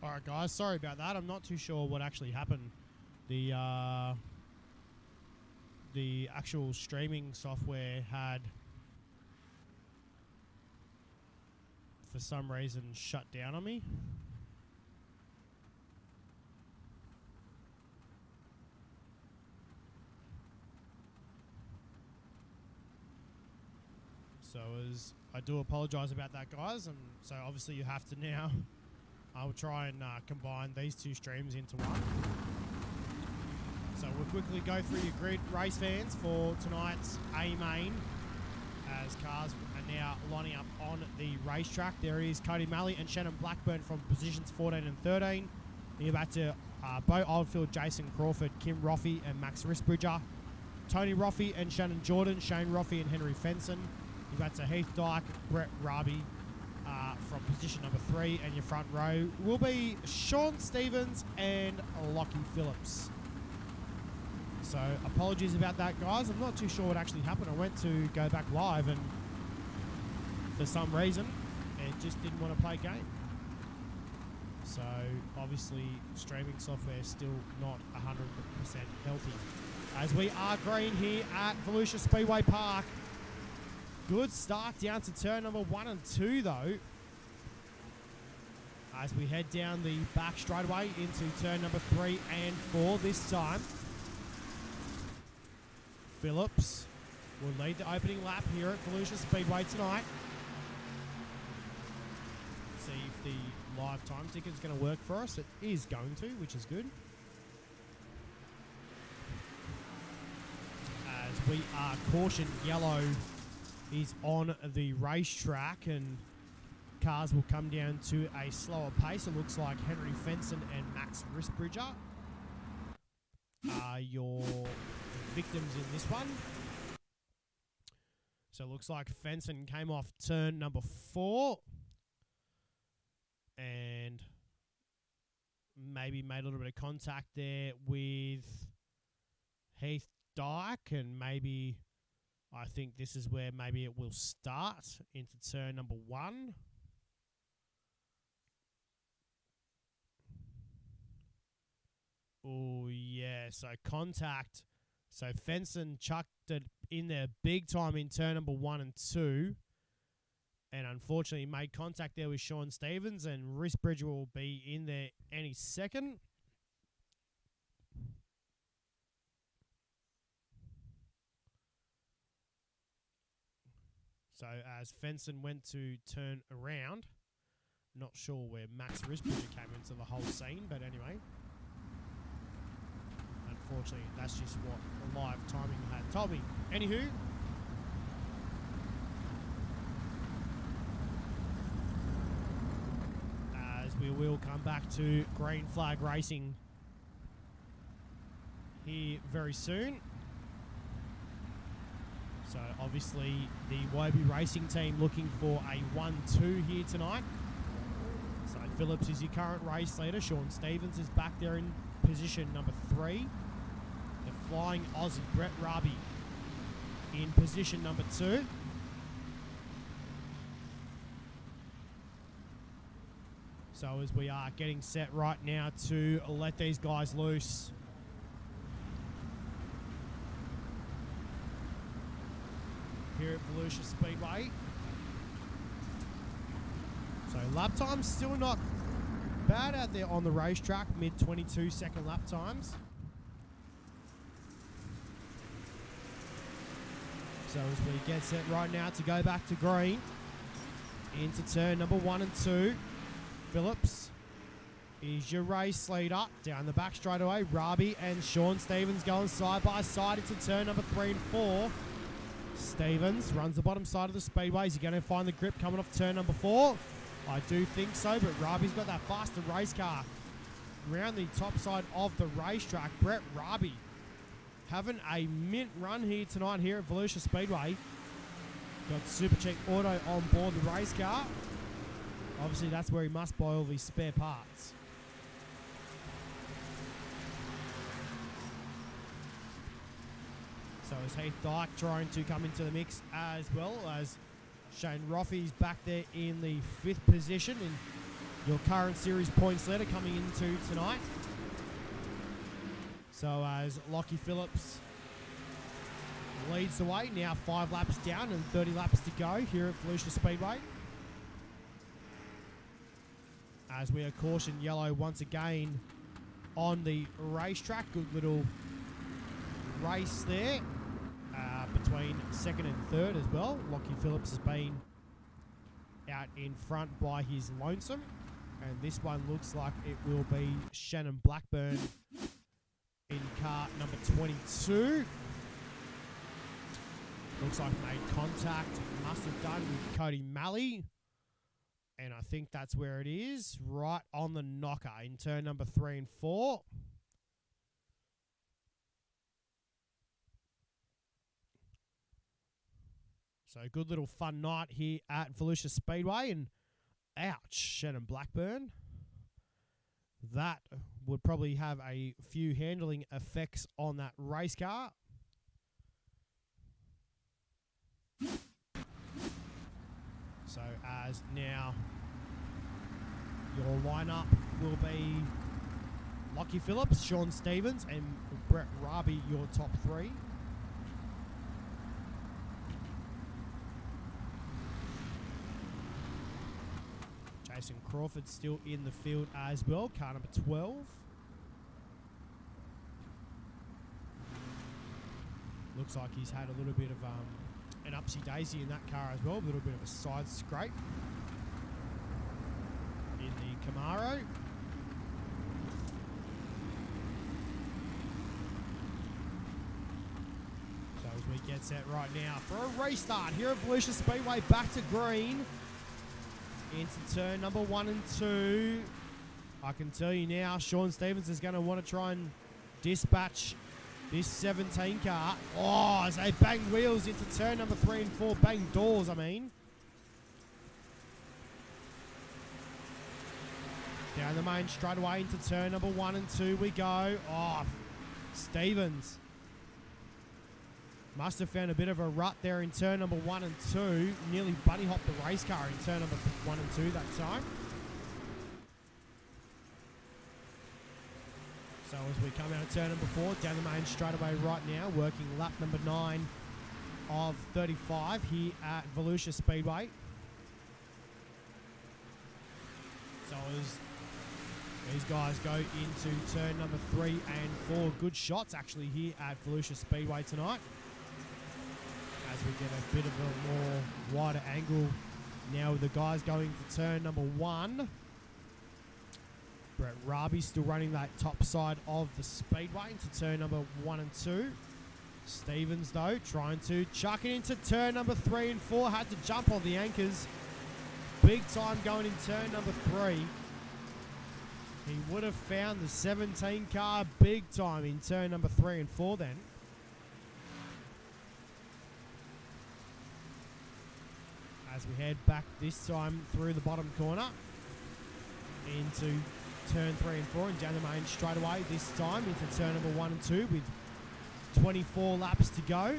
All right, guys. Sorry about that. I'm not too sure what actually happened. The actual streaming software had, for some reason, shut down on me. So I do apologise about that, guys. And so obviously you have to now. I will try and combine these two streams into one. So we'll quickly go through your grid, race fans, for tonight's A main, as cars are now lining up on the racetrack. There is Cody Malley and Shannon Blackburn from positions 14 and 13. You're back to Beau Oldfield, Jason Crawford, Kim Roffey and Max Risbridger, Tony Roffey and Shannon Jordan, Shane Roffey and Henry Fenson. You're back to Heath Dyke, Brett Raby from position number 3, and your front row will be Sean Stevens and Lockie Phillips. So apologies about that, guys. I'm not too sure what actually happened. I went to go back live and for some reason it just didn't want to play game. So obviously streaming software is still not 100% healthy. As we are green here at Volusia Speedway Park. Good start down to turn number 1 and 2 though. As we head down the back straightaway into turn number 3 and 4 this time. Phillips will lead the opening lap here at Volusia Speedway tonight. See if the live time ticket is going to work for us. It is going to, which is good. As we are caution yellow is on the racetrack and cars will come down to a slower pace. It looks like Henry Fenson and Max Risbridger are your victims in this one. So it looks like Fenson came off turn number 4 and maybe made a little bit of contact there with Heath Dyke, and maybe I think this is where maybe it will start into turn number 1. Oh, yeah. So contact. So Fenson chucked it in there big time in turn number 1 and 2. And unfortunately made contact there with Sean Stevens, and Risbridger will be in there any second. So as Fenson went to turn around, not sure where Max Risbridger came into the whole scene, but anyway. Unfortunately, that's just what the live timing had told me. Anywho, as we will come back to green flag racing here very soon. So obviously the Wobi Racing team looking for a 1-2 here tonight. So Phillips is your current race leader. Sean Stevens is back there in position number 3. The flying Aussie Brett Raby in position number 2. So as we are getting set right now to let these guys loose. Here at Volusia Speedway. So lap times still not bad out there on the racetrack, mid 22 second lap times. So as we get set right now to go back to green into turn number 1 and 2. Phillips is your race leader down the back straightaway. Raby and Sean Stevens going side by side into turn number 3 and 4. Stevens runs the bottom side of the speedway. Is he going to find the grip coming off turn number 4? I do think so, but Raby's got that faster race car around the top side of the racetrack. Brett Raby having a mint run here tonight here at Volusia Speedway. Got Super Cheap Auto on board the race car. Obviously, that's where he must buy all these spare parts. So is Heath Dyke trying to come into the mix as well, as Shane Roffey's back there in the 5th position in your current series points leader coming into tonight. So as Lockie Phillips leads the way, now 5 laps down and 30 laps to go here at Volusia Speedway. As we are caution yellow once again on the racetrack. Good little race there between second and third as well. Lockie Phillips has been out in front by his lonesome. And this one looks like it will be Shannon Blackburn in car number 22. Looks like made contact. Must have done with Cody Malley. And I think that's where it is. Right on the knocker in turn number 3 and 4. So good little fun night here at Volusia Speedway. And ouch, Shannon Blackburn. That would probably have a few handling effects on that race car. So as now your lineup will be Lockie Phillips, Sean Stevens and Brett Raby, your top 3. Jason Crawford still in the field as well, car number 12. Looks like he's had a little bit of an upsy-daisy in that car as well, a little bit of a side scrape in the Camaro. So as we get set right now for a restart here at Volusia Speedway, back to green. Into turn number 1 and 2. I can tell you now, Sean Stevens is going to want to try and dispatch this 17 car. Oh, as they bang wheels into turn number 3 and 4. Bang doors, I mean. Down the main straight away into turn number 1 and 2 we go. Oh, Stevens must have found a bit of a rut there in turn number 1 and 2. Nearly bunny hopped the race car in turn number 1 and 2 that time. So as we come out of turn number 4, down the main straightaway right now, working lap number 9 of 35 here at Volusia Speedway. So as these guys go into turn number 3 and 4, good shots actually here at Volusia Speedway tonight. As we get a bit of a more wider angle now with the guys going to turn number 1. Brett Raby still running that top side of the speedway into turn number 1 and 2. Stevens, though, trying to chuck it into turn number 3 and 4. Had to jump on the anchors. Big time going in turn number 3. He would have found the 17 car big time in turn number 3 and 4 then. As we head back this time through the bottom corner into turn 3 and 4 and down the main straight away this time into turn number 1 and 2 with 24 laps to go.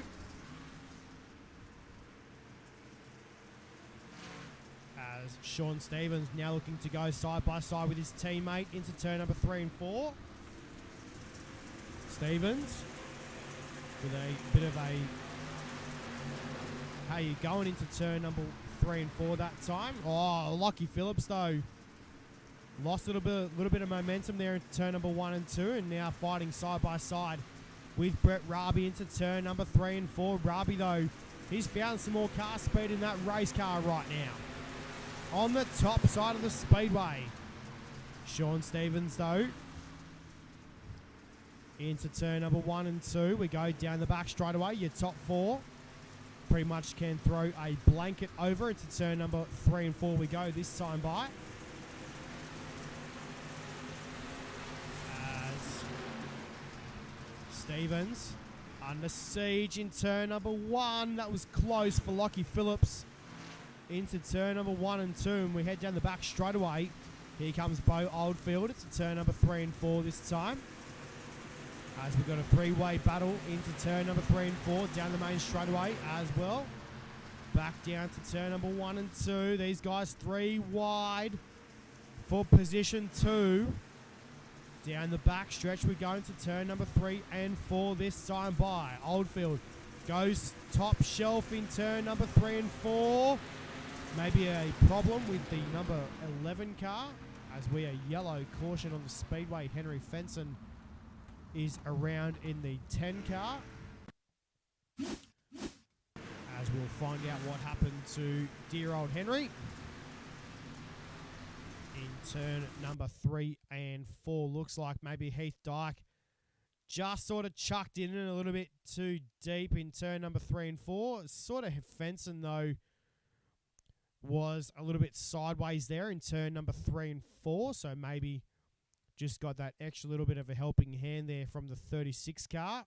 As Sean Stevens now looking to go side by side with his teammate into turn number 3 and 4. Stevens with a bit of a how you going into turn number 3 and 4 that time. Oh, Lockie Phillips though lost a little bit of momentum there into turn number 1 and 2, and now fighting side by side with Brett Raby into turn number 3 and 4. Raby though, he's found some more car speed in that race car right now on the top side of the speedway. Sean Stevens though into turn number 1 and 2. We go down the back straight away. Your top 4 pretty much can throw a blanket over into turn number 3 and 4 we go this time by. As Stevens under siege in turn number 1. That was close for Lockie Phillips into turn number 1 and 2. And we head down the back straight away. Here comes Bo Oldfield. It's a turn number 3 and 4 this time. As we've got a 3-way battle into turn number 3 and 4, down the main straightaway as well. Back down to turn number 1 and 2. These guys 3 wide. for position 2. Down the back stretch, we go into turn number 3 and 4 this time by. Oldfield goes top shelf in turn number 3 and 4. Maybe a problem with the number 11 car, as we are yellow caution on the speedway. Henry Fenson is around in the 10 car. As we'll find out what happened to dear old Henry in turn number 3 and 4. Looks like maybe Heath Dyke just sort of chucked in a little bit too deep in turn number 3 and 4. Sort of Fenson, though, was a little bit sideways there in turn number 3 and 4. So maybe just got that extra little bit of a helping hand there from the 36 car.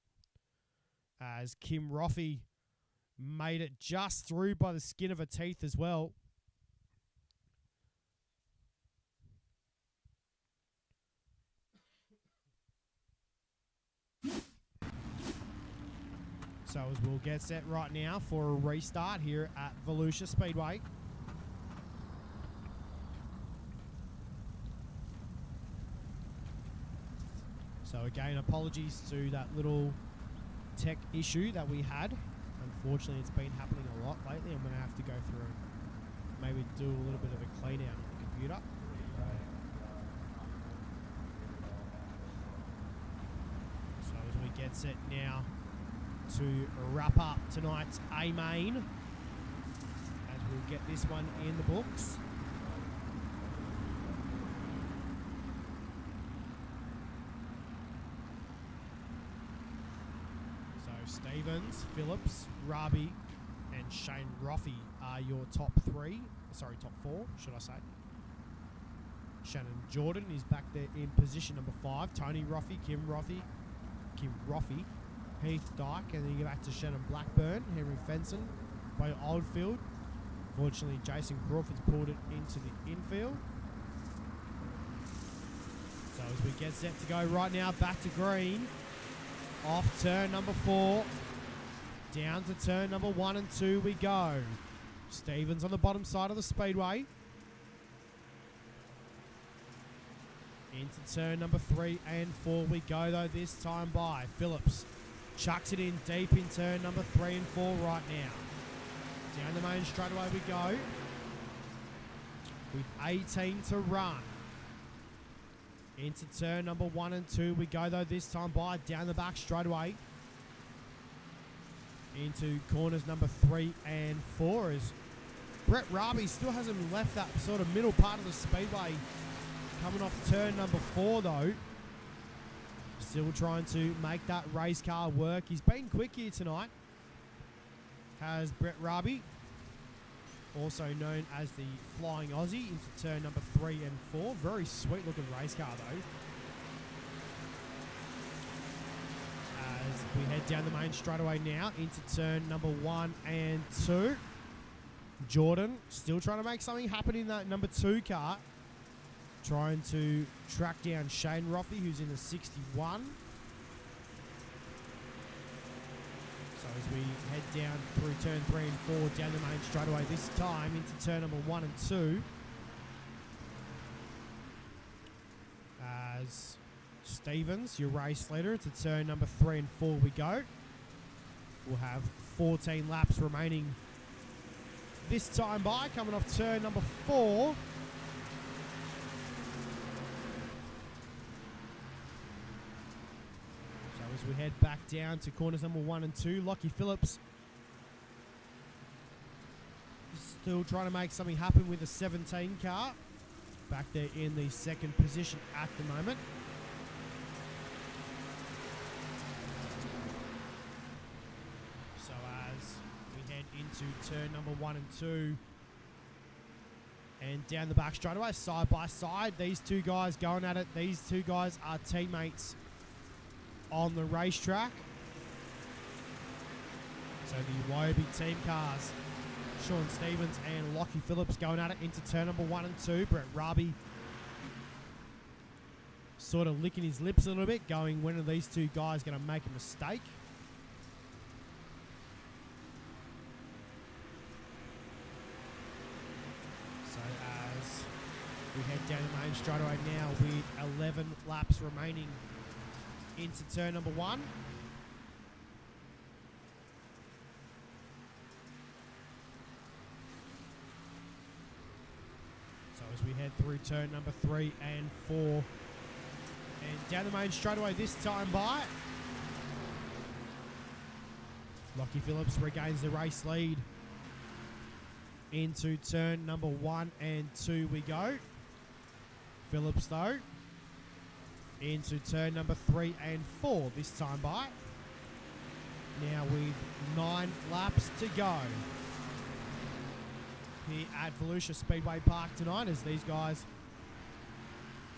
As Kim Roffey made it just through by the skin of her teeth as well. So as we'll get set right now for a restart here at Volusia Speedway. So again, apologies to that little tech issue that we had. Unfortunately, it's been happening a lot lately. I'm going to have to go through and maybe do a little bit of a clean out on the computer. So as we get set now to wrap up tonight's A main, as we'll get this one in the books. So Stevens, Phillips, Rabi and Shane Roffey are your top 4, should I say. Shannon Jordan is back there in position number 5. Tony Roffey, Kim Roffey, Heath Dyke, and then you go back to Shannon Blackburn, Henry Fenson, by Oldfield. Fortunately, Jason Crawford's pulled it into the infield. So as we get set to go right now, back to green. Off turn number 4. Down to turn number 1 and 2 we go. Stevens on the bottom side of the speedway. Into turn number 3 and 4 we go, though, this time by. Phillips chucks it in deep in turn number 3 and 4 right now. Down the main straightaway we go. With 18 to run. Into turn number 1 and 2 we go, though, this time by. Down the back straightaway. Into corners number 3 and 4 as Brett Rabi still hasn't left that sort of middle part of the speedway. Coming off turn number 4, though. Still trying to make that race car work. He's been quick here tonight. Has Brett Rabi, also known as the Flying Aussie, into turn number 3 and 4. Very sweet looking race car, though. As we head down the main straightaway now into turn number 1 and 2. Jordan still trying to make something happen in that number 2 car. Trying to track down Shane Roffey, who's in the 61. So as we head down through turn 3 and 4, down the main straightaway this time into turn number 1 and 2. As Stevens, your race leader, to turn number 3 and 4 we go. We'll have 14 laps remaining this time by, coming off turn number 4. As we head back down to corners number 1 and 2, Lockie Phillips still trying to make something happen with the 17 car. Back there in the second position at the moment. So as we head into turn number 1 and 2 and down the back straightaway, side by side, these two guys going at it. These two guys are teammates on the racetrack. So the Wyobi team cars, Sean Stevens and Lockie Phillips going at it into turn number 1 and 2. Brett Rabi sort of licking his lips a little bit, going, when are these two guys going to make a mistake? So as We head down the main straightaway now with 11 laps remaining into turn number 1. So as we head through turn number 3 and 4, and down the main straightaway this time by Lockie Phillips regains the race lead. Into turn number 1 and 2 we go. Phillips though into turn number 3 and 4 this time by. Now with 9 laps to go here at Volusia Speedway Park tonight, as these guys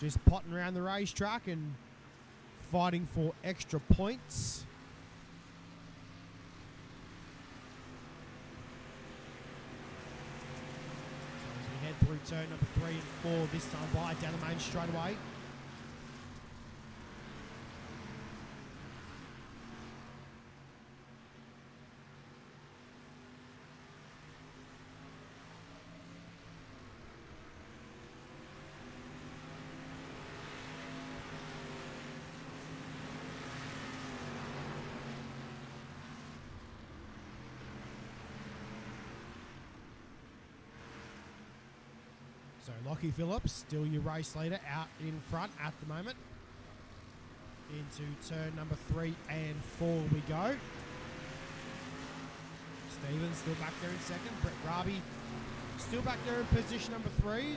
just potting around the racetrack and fighting for extra points. Through turn number 3 and 4 this time by down the main straightaway. So Lockie Phillips, still your race leader, out in front at the moment. Into turn number 3 and 4 we go. Stevens still back there in second. Brett Raby still back there in position number 3.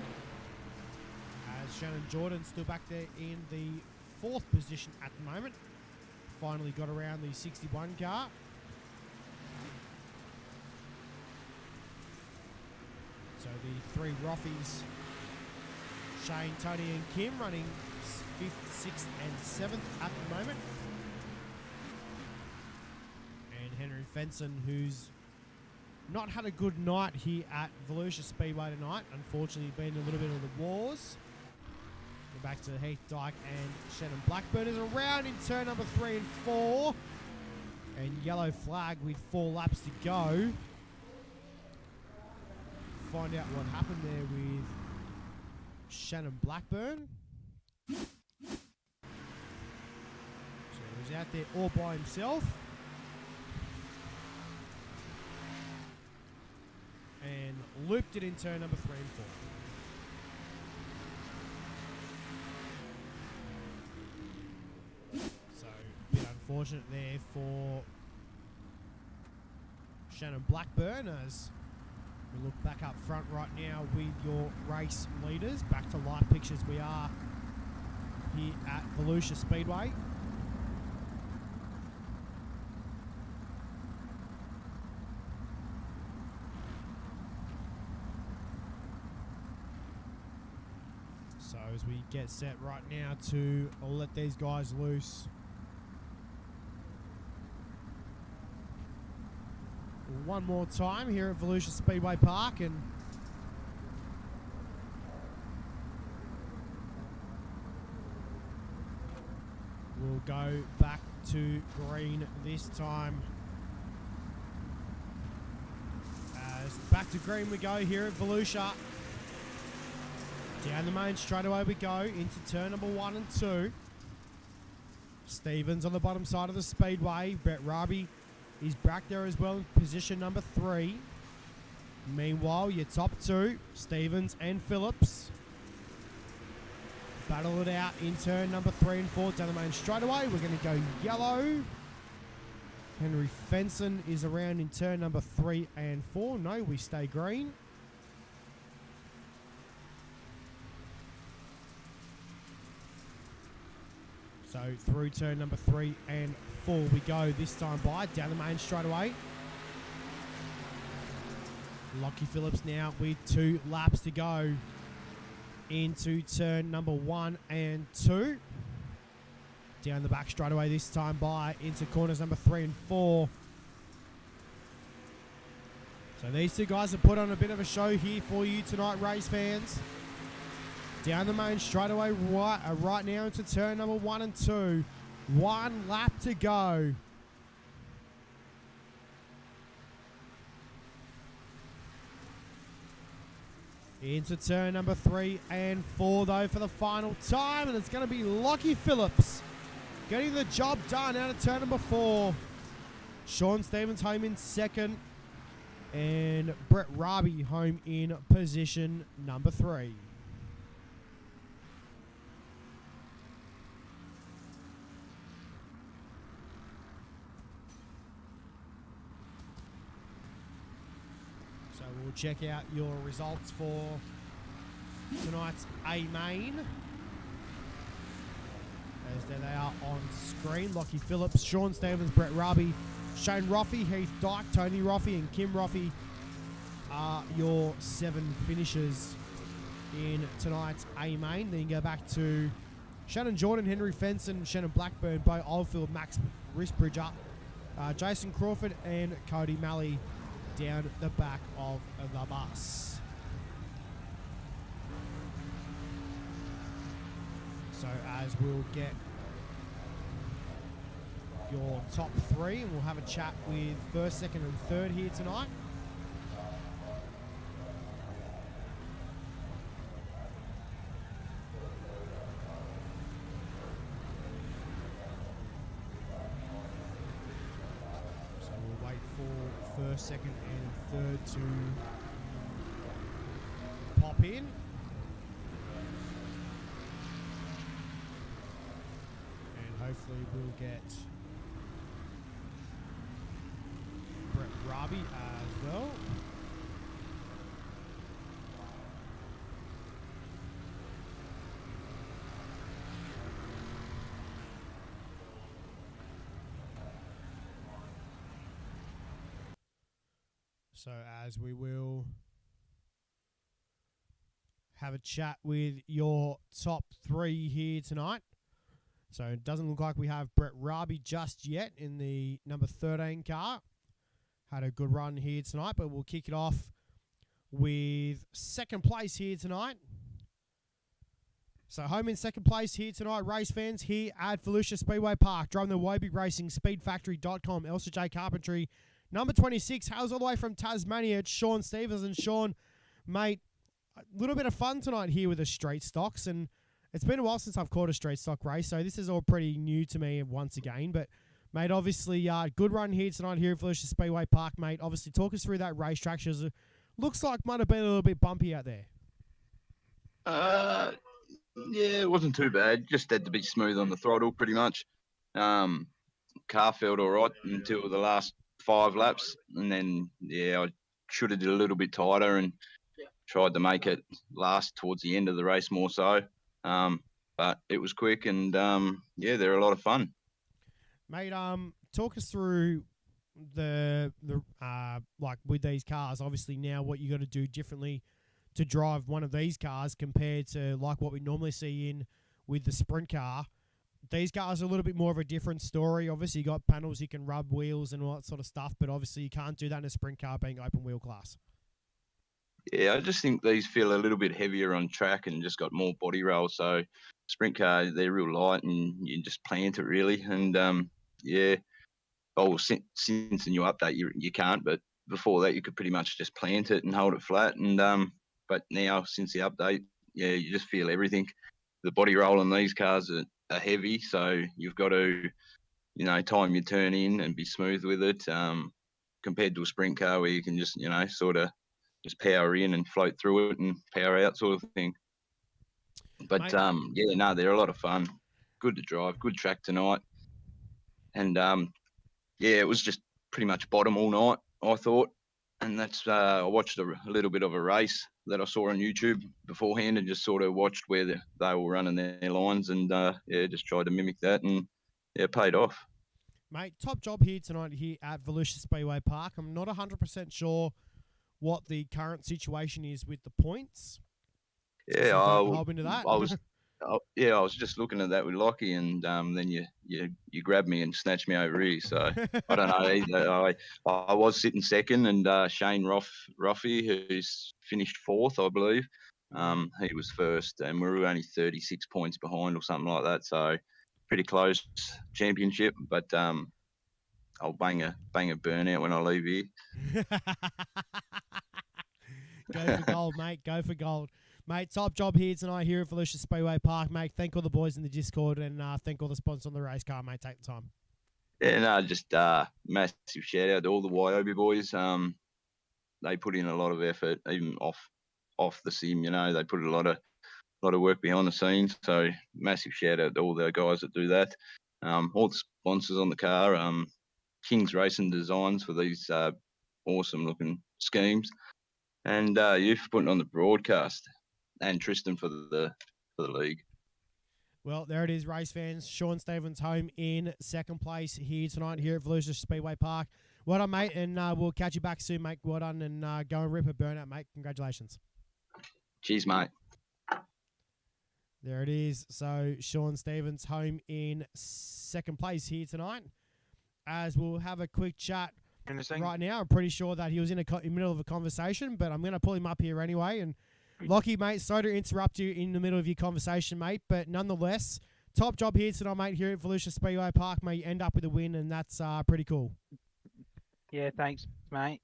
As Shannon Jordan still back there in the 4th position at the moment. Finally got around the 61 car. So the 3 Roffies, Shane, Tony and Kim, running 5th, 6th and 7th at the moment. And Henry Fenson, who's not had a good night here at Volusia Speedway tonight. Unfortunately, been a little bit of the wars. We're back to Heath Dyke and Shannon Blackburn is around in turn number 3 and 4. And yellow flag with 4 laps to go. Find out what happened there with Shannon Blackburn. So he was out there all by himself. And looped it in turn number 3 and 4. So a bit unfortunate there for Shannon Blackburn, as we look back up front right now with your race leaders. Back to live pictures we are here at Volusia Speedway. So as we get set right now to let these guys loose. One more time here at Volusia Speedway Park, and we'll go back to green this time. As back to green we go here at Volusia. Down the main straightaway we go into turn number 1 and 2. Stevens on the bottom side of the speedway. Brett Raby is back there as well in position number 3. Meanwhile, your top 2, Stevens and Phillips, battle it out in turn number 3 and 4 down the main straightaway. We're going to go yellow. Henry Fenson is around in turn number 3 and 4. No, we stay green. So through turn number 3 and 4 we go this time by down the main straightaway. Lockie Phillips now with 2 laps to go into turn number 1 and 2. Down the back straightaway this time by into corners number 3 and 4. So these 2 guys have put on a bit of a show here for you tonight, race fans. Down the main straightaway right now into turn number 1 and 2. 1 lap to go. Into turn number 3 and 4, though, for the final time. And it's going to be Lockie Phillips getting the job done out of turn number 4. Sean Stevens home in second. And Brett Raby home in position number 3. So we'll check out your results for tonight's A main. As there they are on screen. Lockie Phillips, Sean Stevens, Brett Raby, Shane Roffey, Heath Dyke, Tony Roffey and Kim Roffey are your 7 finishers in tonight's A main. Then you go back to Shannon Jordan, Henry Fenson, Shannon Blackburn, Bo Oldfield, Max Risbridger, Jason Crawford and Cody Malley down the back of the bus. So as we'll get your top 3 and we'll have a chat with first, second and third here tonight. So we'll wait for first, second and third to pop in. Hopefully we'll get Brett Raby as well. So as we will have a chat with your top 3 here tonight. So it doesn't look like we have Brett Raby just yet in the number 13 car. Had a good run here tonight, but we'll kick it off with second place here tonight. So home in second place here tonight, race fans here at Volusia Speedway Park. Driving the Wobie Racing, speedfactory.com, Elsa J. Carpentry. Number 26, hails all the way from Tasmania. It's Sean Stevens. And Sean, mate, a little bit of fun tonight here with the straight stocks. And it's been a while since I've caught a straight stock race, so this is all pretty new to me once again. But, mate, obviously, good run here tonight here at Volusia Speedway Park, mate. Obviously, talk us through that racetrack. Looks like might have been a little bit bumpy out there. Yeah, it wasn't too bad. Just had to be smooth on the throttle, pretty much. Car felt all right until the last 5 laps, and then I should have did a little bit tighter and tried to make it last towards the end of the race more so. But it was quick and, they're a lot of fun. Mate, talk us through the like with these cars, obviously now what you got to do differently to drive one of these cars compared to like what we normally see in with the sprint car. These cars are a little bit more of a different story. Obviously, you got panels you can rub wheels and all that sort of stuff, but obviously you can't do that in a sprint car being open wheel class. Yeah, I just think these feel a little bit heavier on track and just got more body roll. So sprint car, they're real light and you just plant it really. And since the new update, you can't, but before that you could pretty much just plant it and hold it flat. And but now since the update, you just feel everything. The body roll on these cars are heavy, so you've got to, time your turn in and be smooth with it. Compared to a sprint car where you can just, sort of just power in and float through it and power out sort of thing. But they're a lot of fun. Good to drive, good track tonight. And it was just pretty much bottom all night, I thought. And that's I watched a little bit of a race that I saw on YouTube beforehand and just sort of watched where they were running their lines and just tried to mimic that and it paid off. Mate, top job here tonight here at Volusia Speedway Park. I'm not 100% sure what the current situation is with the points. Yeah, so I'll into that. I was just looking at that with Lockie, and then you grabbed me and snatched me over here. So I don't know either. I was sitting second, and Shane Roffey, who's finished 4th, I believe, he was first, and we were only 36 points behind or something like that. So pretty close championship, but I'll bang a burnout when I leave here. Go for gold, mate. Go for gold. Mate, top job here tonight here at Volusia Speedway Park, mate. Thank all the boys in the Discord and thank all the sponsors on the race car, mate. Take the time. Yeah, no, just massive shout out to all the Wyobi boys. They put in a lot of effort, even off the sim. They put a lot of work behind the scenes. So massive shout out to all the guys that do that. All the sponsors on the car. King's Racing Designs for these awesome looking schemes, and you for putting on the broadcast, and Tristan for the league. Well, there it is, race fans. Sean Stevens home in second place here tonight here at Volusia Speedway Park. Well done, mate, and we'll catch you back soon, mate. Well done, and go and rip a burnout, mate. Congratulations. Cheers, mate. There it is. So Sean Stevens home in second place here tonight. As we'll have a quick chat right now. I'm pretty sure that he was in the middle of a conversation, but I'm going to pull him up here anyway. And Lockie, mate, sorry to interrupt you in the middle of your conversation, mate, but nonetheless, top job here tonight, mate, here at Volusia Speedway Park, mate. You end up with a win, and that's pretty cool. Yeah, thanks, mate.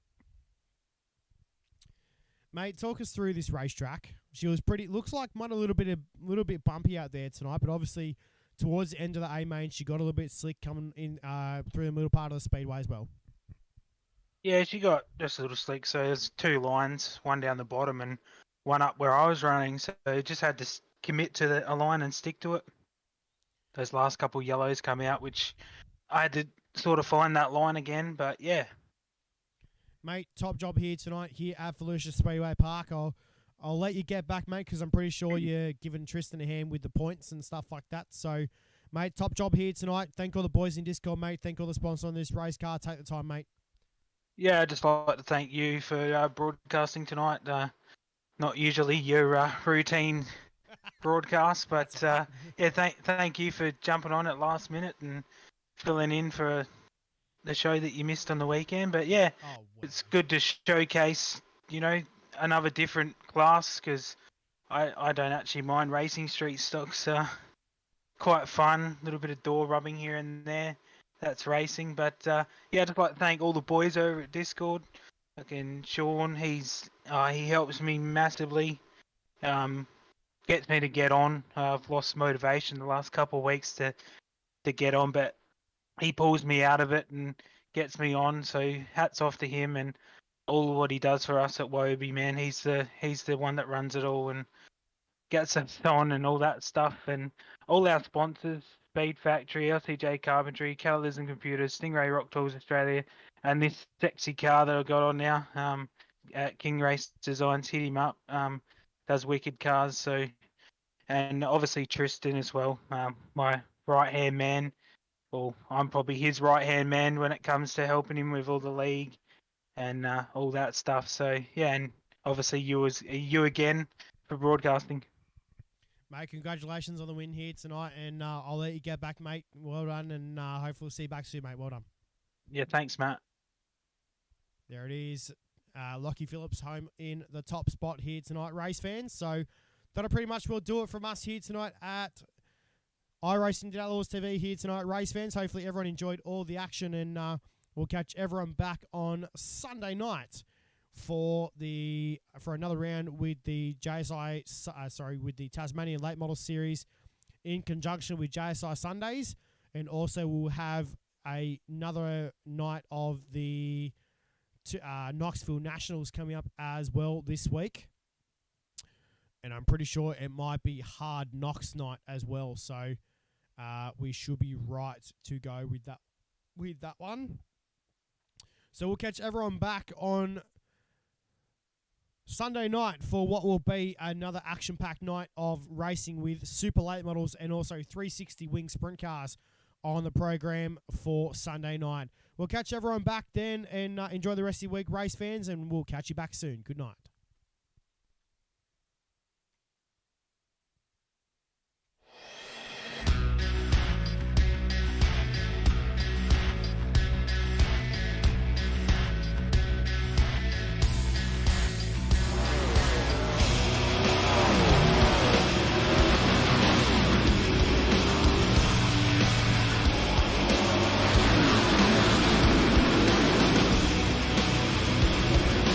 Mate, talk us through this racetrack. She was looks like might a little bit bumpy out there tonight, but obviously towards the end of the A main, she got a little bit slick coming in through the middle part of the speedway as well. Yeah, she got just a little slick. So there's two lines, one down the bottom and one up where I was running. So just had to commit to a line and stick to it. Those last couple of yellows come out, which I had to sort of find that line again. But yeah. Mate, top job here tonight here at Volusia Speedway Park. I'll let you get back, mate, because I'm pretty sure you're giving Tristan a hand with the points and stuff like that. So, mate, top job here tonight. Thank all the boys in Discord, mate. Thank all the sponsors on this race car. Take the time, mate. Yeah, I'd just like to thank you for broadcasting tonight. Not usually your routine broadcast, but yeah, thank you for jumping on at last minute and filling in for the show that you missed on the weekend. But yeah, It's good to showcase, another different class, because I don't actually mind racing. Street stocks quite fun, a little bit of door rubbing here and there. That's racing. But yeah, I'd just like to thank all the boys over at Discord. Again, Sean, he helps me massively, gets me to get on. I've lost motivation the last couple of weeks to get on, but he pulls me out of it and gets me on. So hats off to him and all what he does for us at Wyobi, man. He's the one that runs it all and gets us on and all that stuff. And all our sponsors, Speed Factory, LCJ Carpentry, Catalysm Computers, Stingray Rock Tools Australia, and this sexy car that I've got on now at King Race Designs. Hit him up. Does wicked cars. So, and obviously Tristan as well, my right-hand man. Well, I'm probably his right-hand man when it comes to helping him with all the league and all that stuff. So, yeah, and obviously you again for broadcasting. Mate, congratulations on the win here tonight, and I'll let you get back, mate. Well done, and hopefully we'll see you back soon, mate. Well done. Yeah, thanks, Matt. There it is. Lockie Phillips home in the top spot here tonight, race fans. So that'll pretty much will do it from us here tonight at iRacing Outlaws TV here tonight, race fans. Hopefully everyone enjoyed all the action, and we'll catch everyone back on Sunday night for another round with the with the Tasmanian Late Model Series in conjunction with JSI Sundays, and also we'll have another night of the Knoxville Nationals coming up as well this week, and I'm pretty sure it might be Hard Knox night as well. So we should be right to go with that one. So we'll catch everyone back on Sunday night for what will be another action-packed night of racing with super late models and also 360 wing sprint cars on the program for Sunday night. We'll catch everyone back then, and enjoy the rest of your week, race fans, and we'll catch you back soon. Good night.